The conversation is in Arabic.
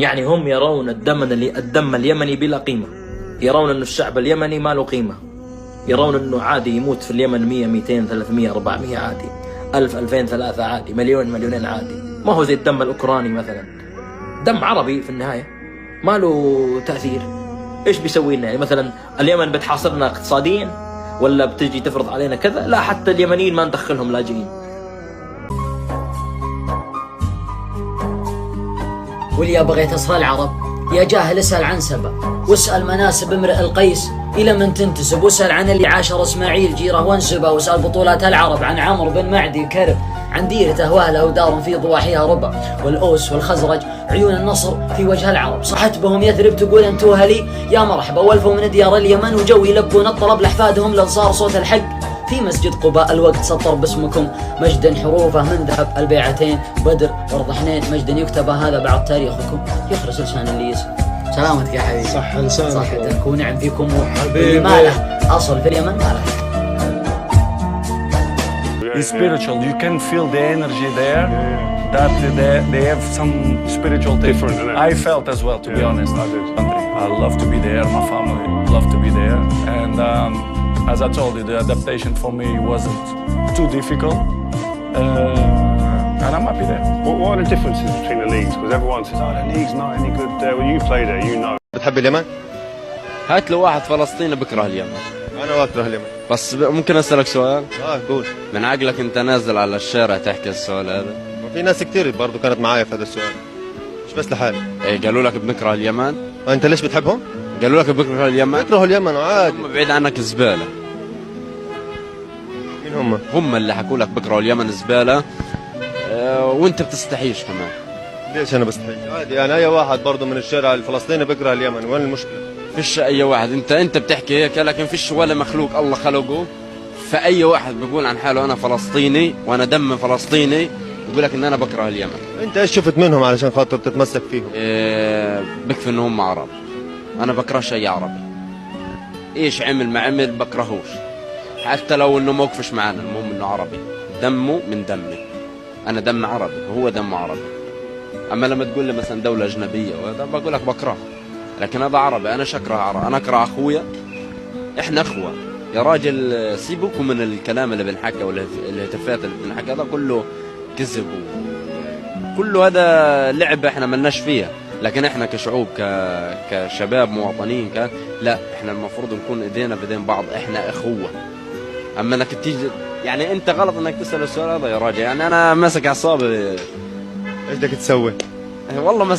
يعني هم يرون الدم اليمني بلا قيمة، يرون أن الشعب اليمني ما له قيمة، يرون أنه عادي يموت في اليمن 100 200 300 400 عادي، 1000 2000 3 عادي، مليون مليونين عادي، ما هو زي الدم الأوكراني مثلا. دم عربي في النهاية ما له تأثير. إيش بيسوي لنا؟ يعني مثلا اليمن بتحاصرنا اقتصاديا ولا بتجي تفرض علينا كذا؟ لا، حتى اليمنيين ما ندخلهم لاجئين. واليا بغيت أصل العرب يا جاهل اسأل عن سبا، واسأل مناسب امرئ القيس إلى من تنتسب، واسأل عن اللي عاشر إسماعيل جيره وانسبه، واسأل بطولات العرب عن عمرو بن معدي كرب، عن ديرته أهواله ودار في ضواحيها ربع، والأوس والخزرج عيون النصر في وجه العرب، صحت بهم يثرب تقول انتو هلي يا مرحبا، والفوا من ديار اليمن وجو يلبون الطلب لأحفادهم لانصار صوت الحق. في مسجد قباء الوقت سطر باسمكم مجدا حروفه من ذهب، البيعتين بدر وارض حنين مجدا يكتب هذا بعد تاريخكم، يخرس لسان اللي يسمع. سلامتك يا حبيبي. صح لسانك. صحتك ونعم فيكم. حبيبي ما له اصل في اليمن ما له. It's spiritual. You can feel the energy there. That they have some spiritual thing. Different, isn't it? I felt as well, to be honest. I did. I love to be there. My family love to be there. And as I told you, the adaptation for me wasn't too difficult. And I'm happy there. What are the differences between the leagues? Because everyone says, oh, the league's not any good there. Well, you play there, you know. بتحب اليمن؟ هات له واحد فلسطيني بكره اليمن. أنا بكره اليمن. بس ممكن أسألك سؤال؟ قول. من عقلك أنت نازل على الشارع تحكي السؤال هذا؟ وفي ناس كتير برضو كانت معايا في هذا السؤال. مش بس لحالي. إيه قالوا لك بنكره اليمن؟ وأنت ليش بتحبهم؟ قالوا لك بنكره اليمن؟ بكرهوا اليمن وعادي. هم بعيد عنك زبالة. مين هم؟ هم اللي حكوا لك بكرهوا اليمن زبالة. وأنت بتستحيش كمان. ليش أنا بستحي؟ عادي يعني أي واحد برضو من الشارع الفلسطيني بكره اليمن، وين المشكلة؟ فيش أي واحد، أنت بتحكي هيك لكن فيش ولا مخلوق الله خلقه. فأي واحد بيقول عن حاله أنا فلسطيني وأنا دم فلسطيني يقول لك إن أنا بكره اليمن. أنت إيش شفت منهم علشان خاطر تتمسك فيهم؟ بكفي إن هم عرب. أنا بكرهش أي عربي. إيش عمل ما عمل بكرهوش. حتى لو إنه موقفش معانا، المهم إنه عربي. دمه من دمي. أنا دم عربي وهو دم عربي. أما لما تقول لي مثلا دولة أجنبية وهذا بقول لك بكره. لكن هذا عربي، أنا شكره عربي، أنا أكره أخويا. إحنا أخوة. يا راجل سيبوكم من الكلام اللي بنحكى والهتافات اللي بنحكى، هذا كله كذب كله هذا لعبة إحنا ملناش فيها. لكن إحنا كشعوب كشباب مواطنين لا، إحنا المفروض نكون إيدينا بإيدين بعض، إحنا أخوة. أما إنك تيجي يعني أنت غلط إنك تسأل السؤال هذا يا راجل، يعني أنا ماسك أعصابي. إيش بدك تسوي؟ والله